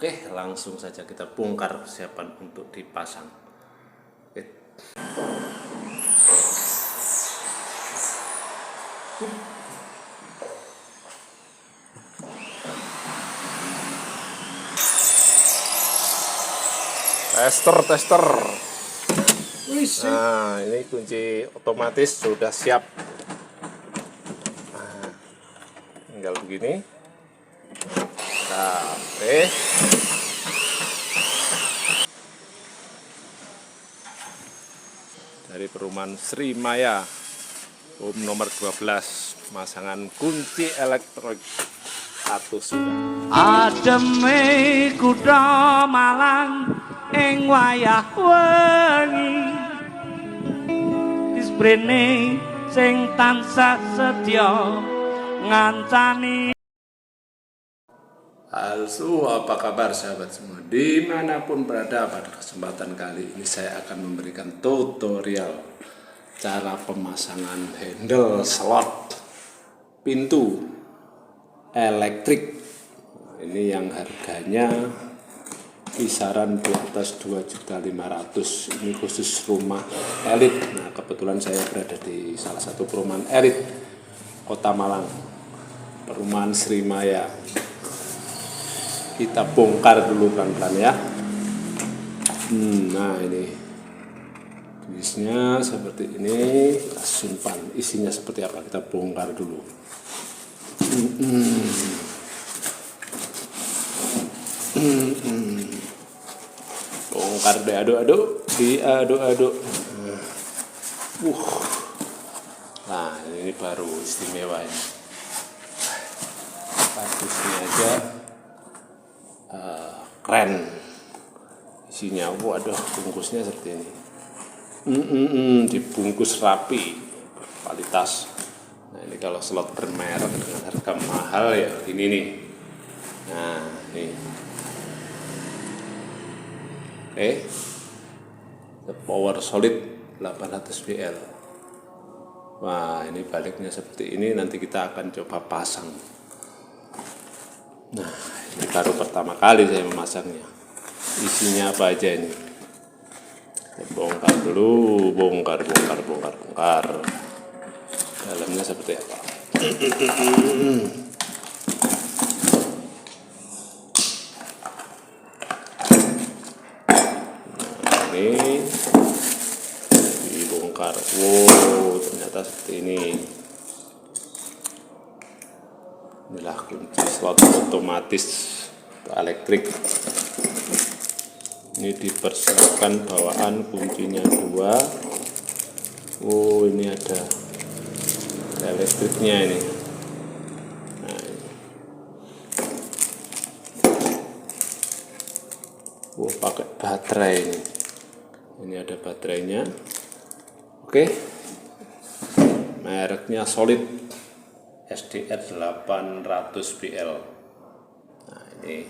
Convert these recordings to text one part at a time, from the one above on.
Oke, langsung saja kita bongkar persiapan untuk dipasang. Oke. Tester. Nah, ini kunci otomatis sudah siap. Nah, tinggal begini. Nah, oke. Dari perumahan Sri Maya, nomor 12, pemasangan kunci elektronik satu sudah. Ademe kutha Malang ing wayah wengi disprene sing tansah setya ngancani. Halo, apa kabar sahabat semua? Dimanapun berada, pada kesempatan kali ini saya akan memberikan tutorial cara pemasangan handle slot pintu elektrik. Ini yang harganya kisaran di atas 2.500.000. Ini khusus rumah elit. Nah, kebetulan saya berada di salah satu perumahan elit Kota Malang, perumahan Sri Maya. Kita bongkar dulu pelan-pelan ya. Nah, ini tulisnya seperti ini. Kita simpan, isinya seperti apa kita bongkar dulu. Bongkar, diaduk. Nah, ini baru istimewa ini. Kardusnya aja keren. Isinya, waduh, bungkusnya seperti ini. Dibungkus rapi, kualitas. Nah, ini kalau slot bermerek dengan harga mahal ya ini nih. Nah, ini. Oke. The Power Solid 800 VL. Wah, ini baliknya seperti ini, nanti kita akan coba pasang. Nah, ini baru pertama kali saya memasangnya. Isinya apa aja ini? Bongkar dulu, bongkar. Dalamnya seperti apa? Nah, ini dibongkar. Wow, ternyata seperti ini. Inilah kunci slot otomatis elektrik. Ini dipersiapkan bawaan kuncinya 2. Oh, ini ada elektriknya ini. Nah, ini. Oh, pakai baterai ini. Ini ada baterainya. Oke. Mereknya Solid SDR 800 VL. Nah, ini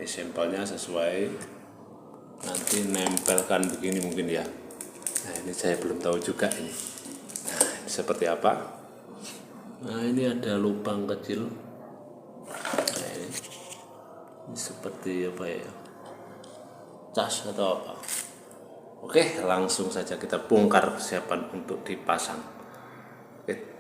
sampelnya sesuai. Nanti nempelkan begini mungkin ya. Nah, ini saya belum tahu juga ini. Nah, ini seperti apa? Nah, ini ada lubang kecil. Nah, ini seperti apa ya? Cas atau apa? Oke, langsung saja kita bongkar persiapan untuk dipasang. Oke.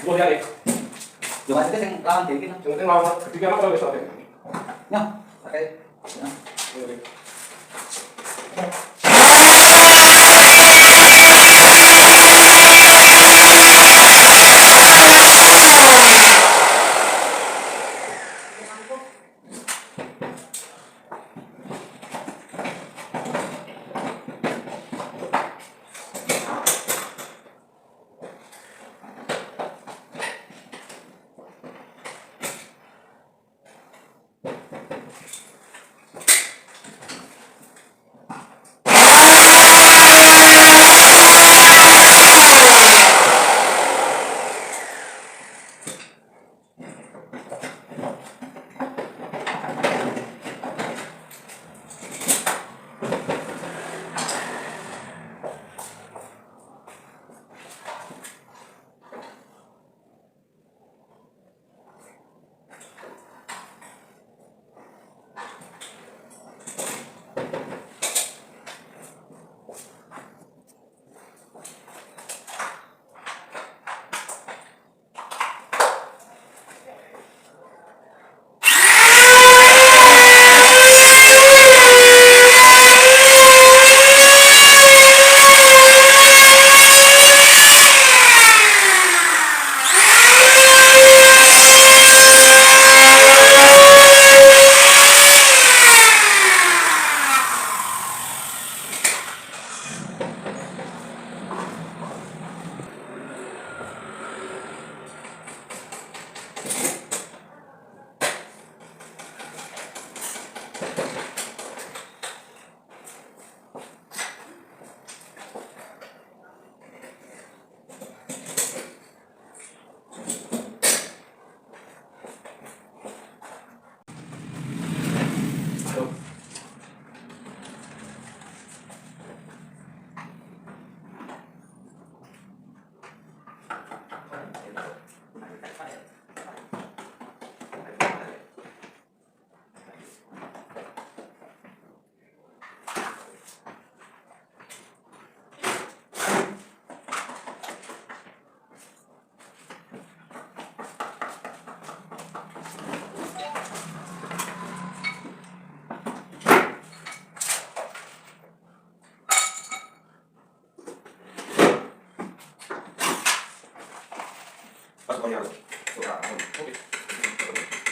Boleh ya. Coba itu yang lawan dikit. Yang penting lawan ketiga apa kalau besok. Ya, pakai.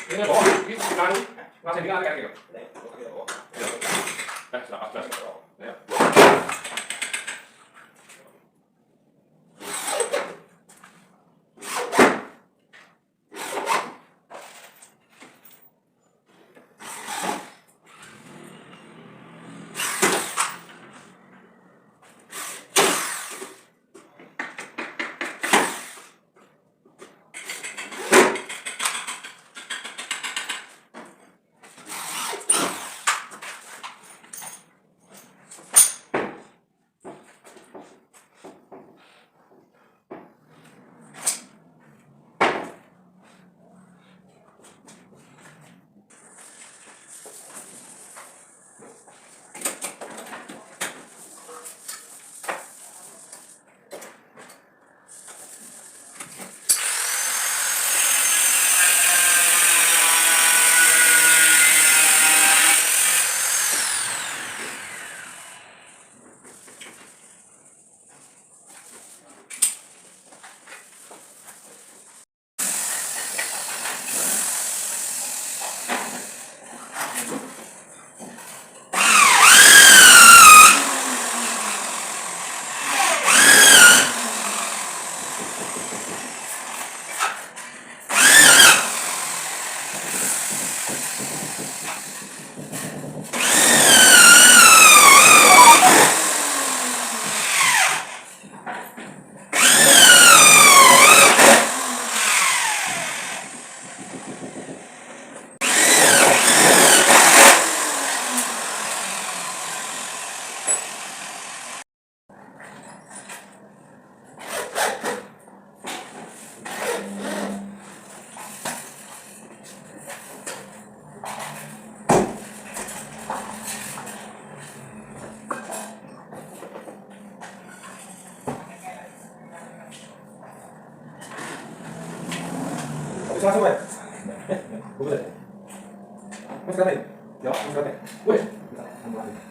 Ini bawa, ini ngasih tinggal kayak gitu. Sudah. Bisa langsung, Pak. Bagus ya? Mas sekarang ya? Ya, mas sekarang ya? Wih. Bisa, langsung lagi.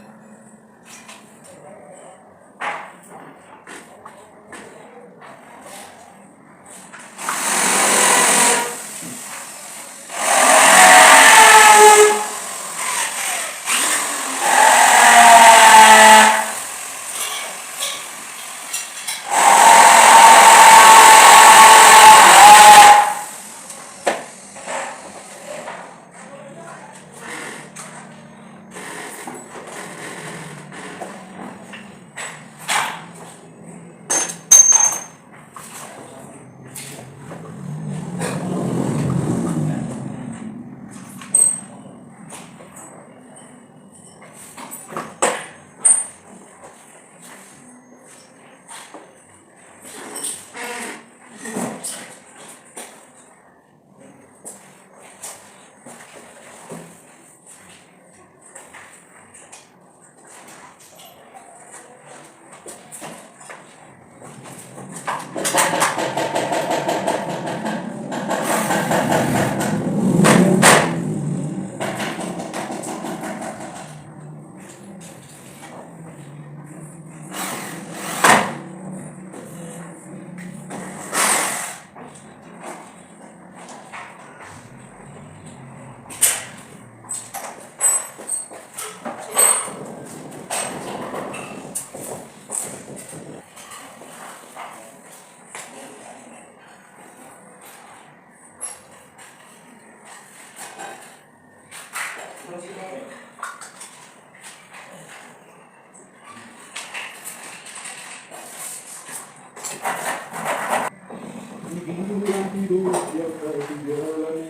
Hidup yang harus dijalani,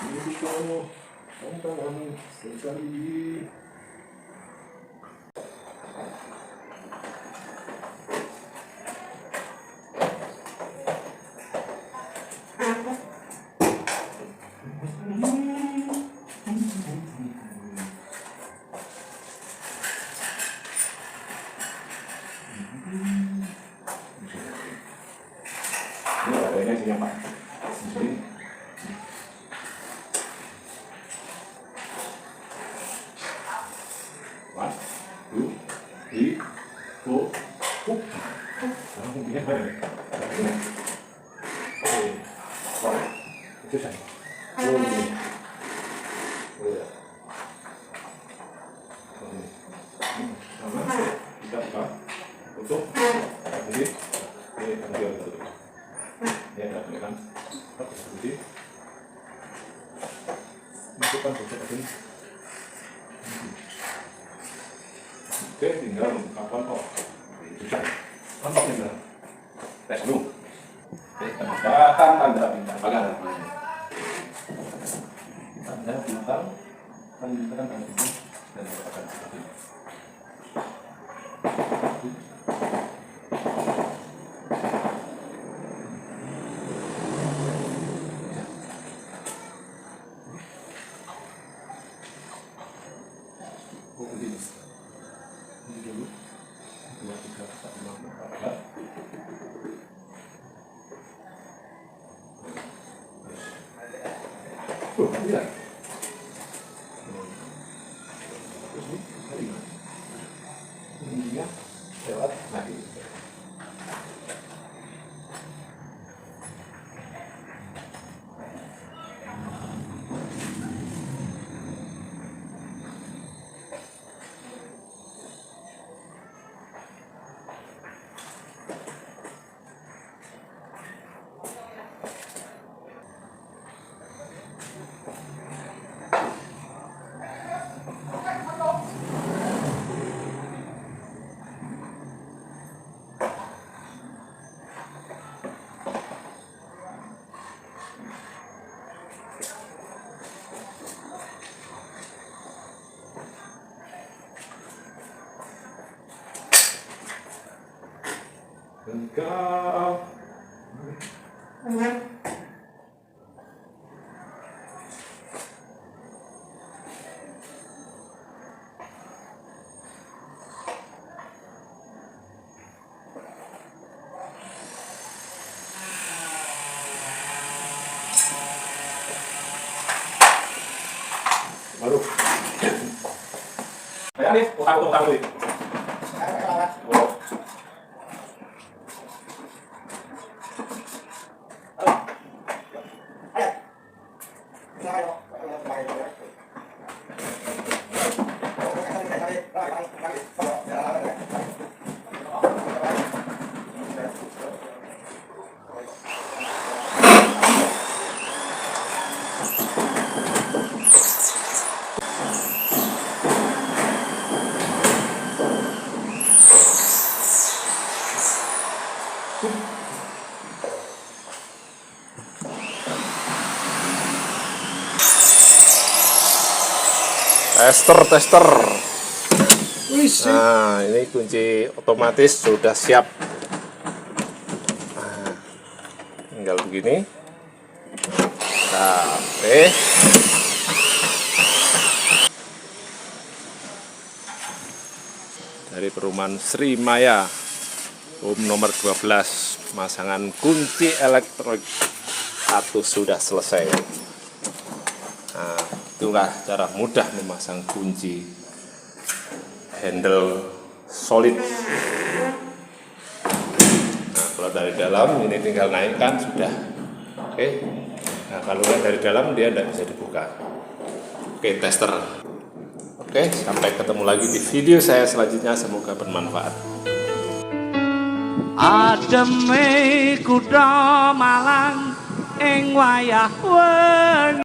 hidup penuh tantangan sekali. Ini adanya sini Pak. Di sini. One, two, three, four. Sekarang kuncinya mana nih? Ini. Oke. Wah, itu saya. Oh, ini. Oh ya. Sama. Kita buka. Tutup. Jadi, ini nanti kita tutup. Ya, kita tekan. Jadi, masukkan proses ini. Oke, tinggal membuka kontak. Sudah. Kontaknya benar. Tes dulu. Tambahkan tanda bintang. Pagar. Tanda bintang. Lanjutkan tanda bintang. Dan katakan seperti ini. Ini dulu 2, 3, 4, 5, 6, 7, 8. Iya. Terus ini kali ini dia lewat nadi. Engkau Aduh. Bayar nih, utang nih. Oh. Tester. Nah, ini kunci otomatis sudah siap. Nah, tinggal begini. Nah, oke. Dari perumahan Sri Maya, nomor 12, pemasangan kunci elektronik satu sudah selesai. Nah, itulah cara mudah memasang kunci handle solid. Nah, kalau dari dalam ini tinggal naikkan sudah. Oke. Nah, kalau dari dalam dia tidak bisa dibuka. Oke, tester. Oke, sampai ketemu lagi di video saya selanjutnya. Semoga bermanfaat. Ademe kutha Malang ing wayah wengi